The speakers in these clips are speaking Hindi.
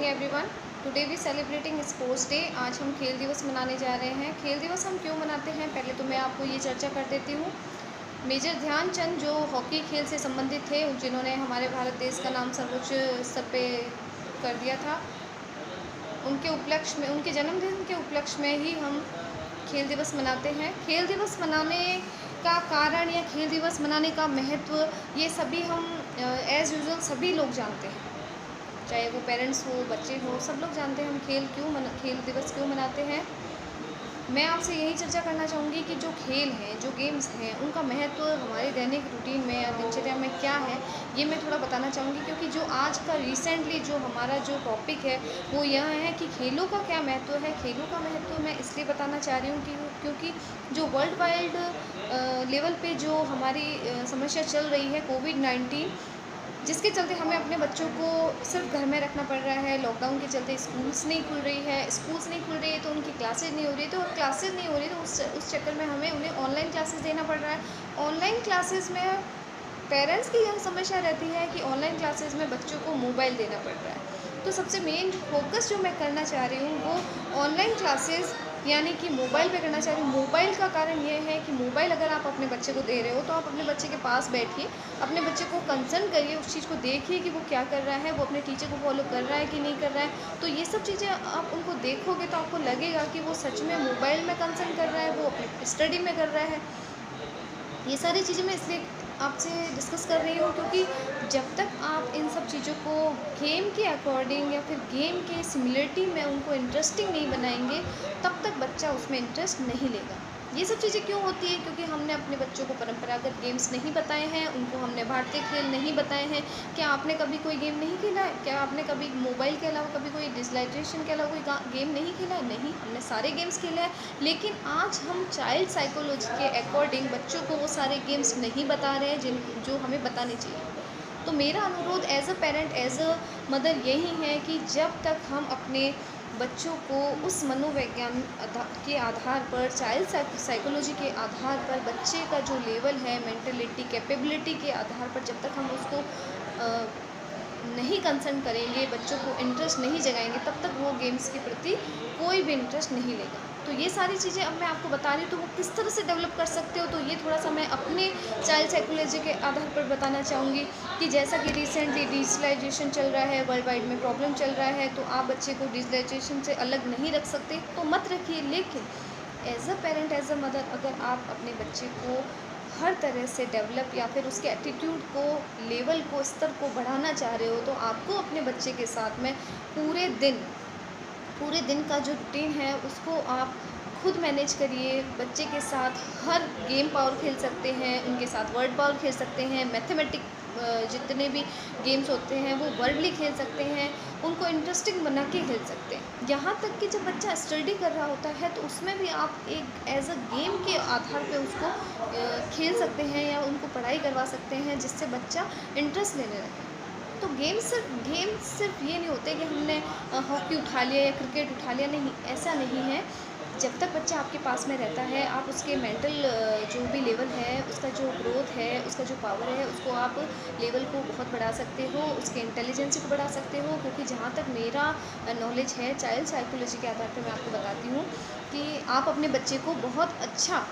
Morning everyone. Today we celebrating sports day. आज हम खेल दिवस मनाने जा रहे हैं। खेल दिवस हम क्यों मनाते हैं, पहले तो मैं आपको ये चर्चा कर देती हूँ। मेजर ध्यानचंद जो हॉकी खेल से संबंधित थे, जिन्होंने हमारे भारत देश का नाम सर्वोच्च स्तर पे कर दिया था, उनके उपलक्ष्य में, उनके जन्मदिन के उपलक्ष्य में ही हम खेल दिवस मनाते हैं। खेल दिवस मनाने का कारण या खेल दिवस मनाने का महत्व, ये सभी हम एज़ यूजुअल सभी लोग जानते हैं, चाहे वो पेरेंट्स हो, बच्चे हो, सब लोग जानते हैं हम खेल दिवस क्यों मनाते हैं। मैं आपसे यही चर्चा करना चाहूँगी कि जो खेल हैं, जो गेम्स हैं, उनका महत्व हमारे दैनिक रूटीन में या दिनचर्या में क्या है, ये मैं थोड़ा बताना चाहूँगी। क्योंकि जो आज का रिसेंटली जो हमारा जो टॉपिक है वो यह है कि खेलों का क्या महत्व है। खेलों का महत्व मैं इसलिए बताना चाह रही हूँ कि क्योंकि जो वर्ल्ड वाइड लेवल पे जो हमारी समस्या चल रही है, कोविड-19, जिसके चलते हमें अपने बच्चों को सिर्फ घर में रखना पड़ रहा है। लॉकडाउन के चलते स्कूल्स नहीं खुल रही है, स्कूल्स नहीं खुल रही है तो उनकी क्लासेज नहीं हो रही, तो क्लासेज नहीं हो रही तो उस चक्कर में हमें उन्हें ऑनलाइन क्लासेस देना पड़ रहा है। ऑनलाइन क्लासेस में पेरेंट्स की यह समस्या रहती है कि ऑनलाइन क्लासेस में बच्चों को मोबाइल देना पड़ रहा है। तो सबसे मेन फोकस जो मैं करना चाह रही हूँ वो ऑनलाइन क्लासेस यानी कि मोबाइल पे करना चाह रही हूँ। मोबाइल का कारण ये है कि मोबाइल अगर आप अपने बच्चे को दे रहे हो तो आप अपने बच्चे के पास बैठिए, अपने बच्चे को कंसर्न करिए, उस चीज़ को देखिए कि वो क्या कर रहा है, वो अपने टीचर को फॉलो कर रहा है कि नहीं कर रहा है। तो ये सब चीज़ें आप उनको देखोगे तो आपको लगेगा कि वो सच में मोबाइल में कंसर्न कर रहा है, वो अपनी स्टडी में कर रहा है। ये सारी चीज़ें मैं इसलिए आपसे डिस्कस कर रही हूँ क्योंकि जब तक आप इन सब चीज़ों को गेम के अकॉर्डिंग या फिर गेम के सिमिलरिटी में उनको इंटरेस्टिंग नहीं बनाएंगे, तब तक बच्चा उसमें इंटरेस्ट नहीं लेगा। ये सब चीज़ें क्यों होती है, क्योंकि हमने अपने बच्चों को परंपरागत गेम्स नहीं बताए हैं, उनको हमने भारतीय खेल नहीं बताए हैं। क्या आपने कभी कोई गेम नहीं खेला है? क्या आपने कभी मोबाइल के अलावा कभी कोई डिजिटलाइजेशन के अलावा कोई गेम नहीं खेला है? नहीं, हमने सारे गेम्स खेले हैं। लेकिन आज हम चाइल्ड साइकोलॉजी के अकॉर्डिंग बच्चों को वो सारे गेम्स नहीं बता रहे हैं जो हमें बताने चाहिए। तो मेरा अनुरोध as a parent, as a mother यही है कि जब तक हम अपने बच्चों को उस मनोविज्ञान के आधार पर, चाइल्ड साइकोलॉजी के आधार पर, बच्चे का जो लेवल है मेंटलिटी कैपेबिलिटी के आधार पर, जब तक हम उसको नहीं कंसर्न करेंगे, बच्चों को इंटरेस्ट नहीं जगाएंगे, तब तक वो गेम्स के प्रति कोई भी इंटरेस्ट नहीं लेगा। तो ये सारी चीज़ें अब मैं आपको बता रही हूँ, तो वो किस तरह से डेवलप कर सकते हो, तो ये थोड़ा सा मैं अपने चाइल्ड साइकोलॉजी के आधार पर बताना चाहूँगी कि जैसा कि रिसेंटली डिजिटलाइजेशन चल रहा है, वर्ल्ड वाइड में प्रॉब्लम चल रहा है, तो आप बच्चे को डिजिटलाइजेशन से अलग नहीं रख सकते तो मत रखिए। लेकिन as a parent, as a mother, अगर आप अपने बच्चे को हर तरह से डेवलप या फिर उसके एटीट्यूड को, लेवल को, स्तर को बढ़ाना चाह रहे हो, तो आपको अपने बच्चे के साथ में पूरे दिन का जो रूटीन है उसको आप खुद मैनेज करिए। बच्चे के साथ हर गेम पावर खेल सकते हैं, उनके साथ वर्ड पावर खेल सकते हैं, मैथमेटिक जितने भी गेम्स होते हैं वो वर्डली खेल सकते हैं, उनको इंटरेस्टिंग बना के खेल सकते हैं। यहाँ तक कि जब बच्चा स्टडी कर रहा होता है तो उसमें भी आप एक एज अ गेम के आधार पे उसको खेल सकते हैं या उनको पढ़ाई करवा सकते हैं, जिससे बच्चा इंटरेस्ट लेने लगे। तो गेम सिर्फ ये नहीं होते कि हमने हॉकी उठा लिया या क्रिकेट उठा लिया, नहीं, ऐसा नहीं है। जब तक बच्चा आपके पास में रहता है, आप उसके मेंटल जो भी लेवल है, उसका जो ग्रोथ है, उसका जो पावर है, उसको आप लेवल को बहुत बढ़ा सकते हो, उसके इंटेलिजेंसी को बढ़ा सकते हो। क्योंकि जहाँ तक मेरा नॉलेज है चाइल्ड साइकोलॉजी के आधार पर, मैं आपको बताती हूँ कि आप अपने बच्चे को बहुत अच्छा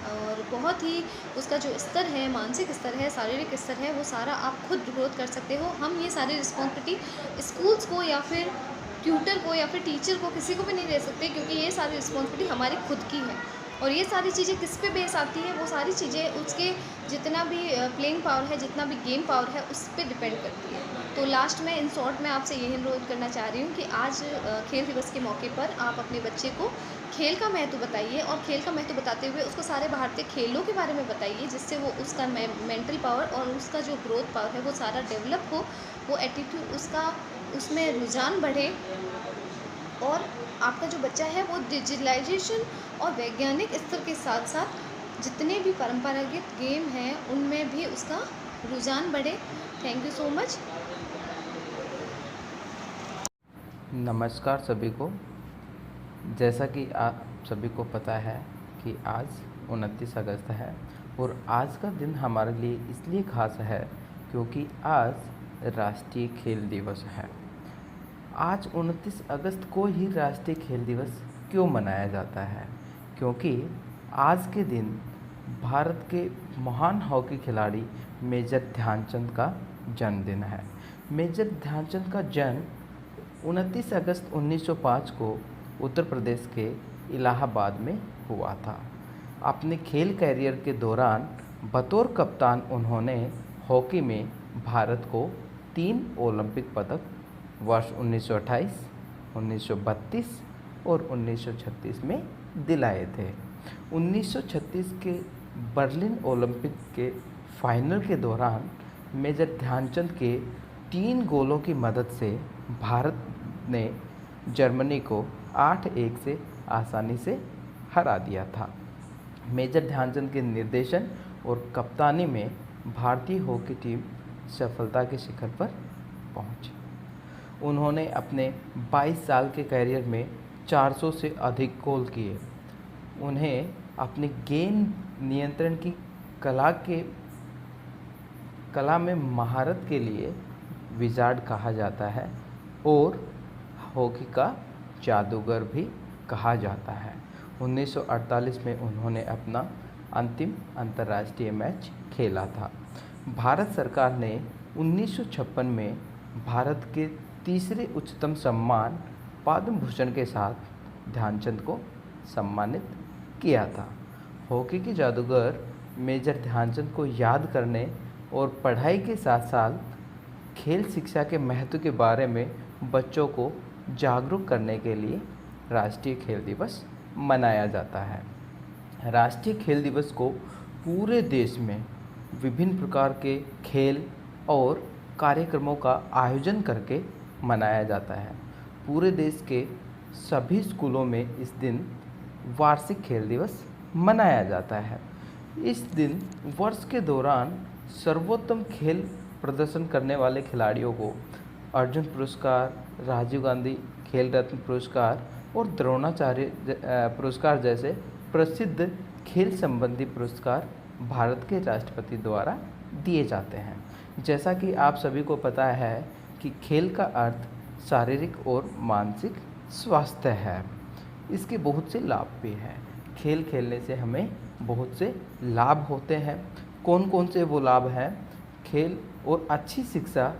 और बहुत ही उसका जो स्तर है, मानसिक स्तर है, शारीरिक स्तर है, वो सारा आप खुद ग्रोथ कर सकते हो। हम ये सारी रिस्पॉन्सिबिलिटी स्कूल्स को या फिर ट्यूटर को या फिर टीचर को, किसी को भी नहीं दे सकते, क्योंकि ये सारी रिस्पॉन्सिबिलिटी हमारी खुद की है। और ये सारी चीज़ें किस पे बेस आती है, वो सारी चीज़ें उसके जितना भी प्लेइंग पावर है, जितना भी गेम पावर है, उस पर डिपेंड करती है। तो लास्ट में, इन शॉर्ट, मैं आपसे यही अनुरोध करना चाह रही हूँ कि आज खेल दिवस के मौके पर आप अपने बच्चे को खेल का महत्व बताइए, और खेल का महत्व बताते हुए उसको सारे भारतीय खेलों के बारे में बताइए, जिससे वो उसका मेंटल पावर और उसका जो ग्रोथ पावर है वो सारा डेवलप हो, वो एटीट्यूड उसका, उसमें रुझान बढ़े। और आपका जो बच्चा है वो डिजिटलाइजेशन और वैज्ञानिक स्तर के साथ साथ जितने भी परंपरागत गेम हैं उनमें भी उसका रुझान बढ़े। Thank you so much. नमस्कार सभी को। जैसा कि आप सभी को पता है कि आज 29 अगस्त है और आज का दिन हमारे लिए इसलिए खास है क्योंकि आज राष्ट्रीय खेल दिवस है। आज 29 अगस्त को ही राष्ट्रीय खेल दिवस क्यों मनाया जाता है? क्योंकि आज के दिन भारत के महान हॉकी खिलाड़ी मेजर ध्यानचंद का जन्मदिन है। मेजर ध्यानचंद का जन्म 29 अगस्त 1905 को उत्तर प्रदेश के इलाहाबाद में हुआ था। अपने खेल कैरियर के दौरान बतौर कप्तान उन्होंने हॉकी में भारत को 3 ओलंपिक पदक वर्ष 1928, 1932 और 1936 में दिलाए थे। 1936 के बर्लिन ओलंपिक के फाइनल के दौरान मेजर ध्यानचंद के 3 गोलों की मदद से भारत ने जर्मनी को 8-1 से आसानी से हरा दिया था। मेजर ध्यानचंद के निर्देशन और कप्तानी में भारतीय हॉकी टीम सफलता के शिखर पर पहुंची। उन्होंने अपने 22 साल के करियर में 400 से अधिक गोल किए। उन्हें अपने गेंद नियंत्रण की कला में महारत के लिए विजार्ड कहा जाता है और हॉकी का जादूगर भी कहा जाता है। 1948 में उन्होंने अपना अंतिम अंतर्राष्ट्रीय मैच खेला था। भारत सरकार ने 1956 में भारत के तीसरे उच्चतम सम्मान पद्म भूषण के साथ ध्यानचंद को सम्मानित किया था। हॉकी के जादूगर मेजर ध्यानचंद को याद करने और पढ़ाई के साथ साथ खेल शिक्षा के महत्व के बारे में बच्चों को जागरूक करने के लिए राष्ट्रीय खेल दिवस मनाया जाता है। राष्ट्रीय खेल दिवस को पूरे देश में विभिन्न प्रकार के खेल और कार्यक्रमों का आयोजन करके मनाया जाता है। पूरे देश के सभी स्कूलों में इस दिन वार्षिक खेल दिवस मनाया जाता है। इस दिन वर्ष के दौरान सर्वोत्तम खेल प्रदर्शन करने वाले खिलाड़ियों को अर्जुन पुरस्कार, राजीव गांधी खेल रत्न पुरस्कार और द्रोणाचार्य पुरस्कार जैसे प्रसिद्ध खेल संबंधी पुरस्कार भारत के राष्ट्रपति द्वारा दिए जाते हैं। जैसा कि आप सभी को पता है कि खेल का अर्थ शारीरिक और मानसिक स्वास्थ्य है। इसके बहुत से लाभ भी हैं। खेल खेलने से हमें बहुत से लाभ होते हैं। कौन कौन से वो लाभ हैं? खेल और अच्छी शिक्षा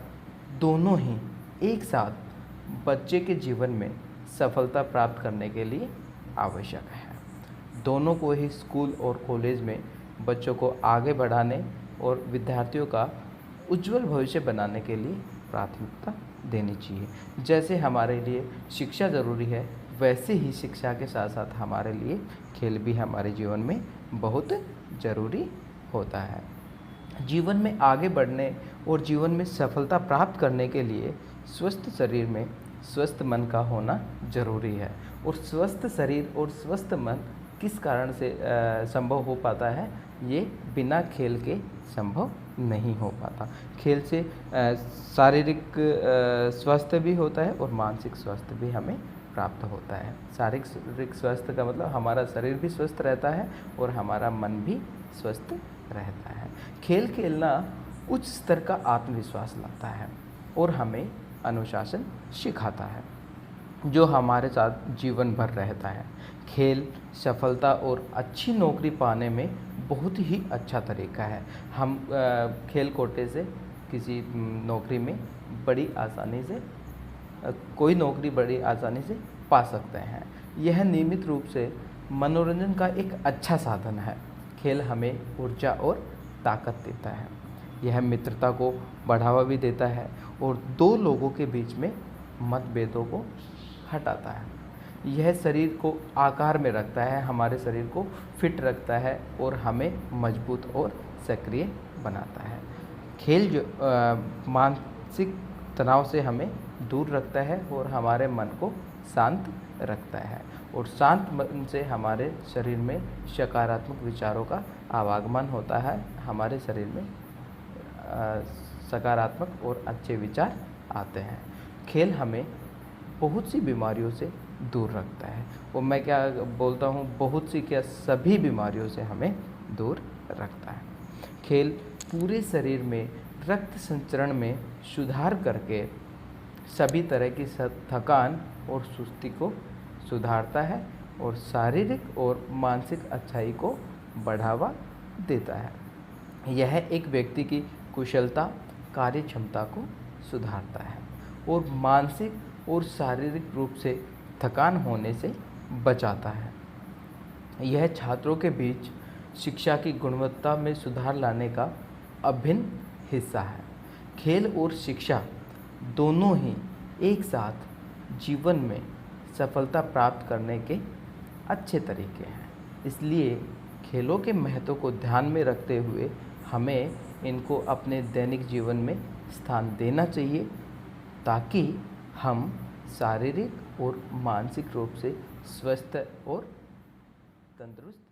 दोनों ही एक साथ बच्चे के जीवन में सफलता प्राप्त करने के लिए आवश्यक है। दोनों को ही स्कूल और कॉलेज में बच्चों को आगे बढ़ाने और विद्यार्थियों का उज्जवल भविष्य बनाने के लिए प्राथमिकता देनी चाहिए। जैसे हमारे लिए शिक्षा ज़रूरी है, वैसे ही शिक्षा के साथ साथ हमारे लिए खेल भी हमारे जीवन में बहुत ज़रूरी होता है। जीवन में आगे बढ़ने और जीवन में सफलता प्राप्त करने के लिए स्वस्थ शरीर में स्वस्थ मन का होना ज़रूरी है। और स्वस्थ शरीर और स्वस्थ मन किस कारण से संभव हो पाता है? ये बिना खेल के संभव नहीं हो पाता। खेल से शारीरिक स्वास्थ्य भी होता है और मानसिक स्वास्थ्य भी हमें प्राप्त होता है। शारीरिक स्वास्थ्य का मतलब हमारा शरीर भी स्वस्थ रहता है और हमारा मन भी स्वस्थ रहता है। खेल खेलना उच्च स्तर का आत्मविश्वास लाता है और हमें अनुशासन सिखाता है, जो हमारे साथ जीवन भर रहता है। खेल सफलता और अच्छी नौकरी पाने में बहुत ही अच्छा तरीका है। हम खेल कोटे से किसी नौकरी में बड़ी आसानी से कोई नौकरी बड़ी आसानी से पा सकते हैं। यह नियमित रूप से मनोरंजन का एक अच्छा साधन है। खेल हमें ऊर्जा और ताकत देता है। यह मित्रता को बढ़ावा भी देता है और दो लोगों के बीच में मतभेदों को हटाता है। यह शरीर को आकार में रखता है, हमारे शरीर को फिट रखता है और हमें मजबूत और सक्रिय बनाता है। खेल जो मानसिक तनाव से हमें दूर रखता है और हमारे मन को शांत रखता है और शांत मन से हमारे शरीर में सकारात्मक विचारों का आवागमन होता है। हमारे शरीर में सकारात्मक और अच्छे विचार आते हैं। खेल हमें बहुत सी बीमारियों से दूर रखता है और मैं क्या बोलता हूँ, बहुत सी क्या सभी बीमारियों से हमें दूर रखता है। खेल पूरे शरीर में रक्त संचरण में सुधार करके सभी तरह की थकान और सुस्ती को सुधारता है और शारीरिक और मानसिक अच्छाई को बढ़ावा देता है। यह एक व्यक्ति की कुशलता, कार्य क्षमता को सुधारता है और मानसिक और शारीरिक रूप से थकान होने से बचाता है। यह छात्रों के बीच शिक्षा की गुणवत्ता में सुधार लाने का अभिन्न हिस्सा है। खेल और शिक्षा दोनों ही एक साथ जीवन में सफलता प्राप्त करने के अच्छे तरीके हैं। इसलिए खेलों के महत्व को ध्यान में रखते हुए हमें इनको अपने दैनिक जीवन में स्थान देना चाहिए, ताकि हम शारीरिक और मानसिक रूप से स्वस्थ और तंदुरुस्त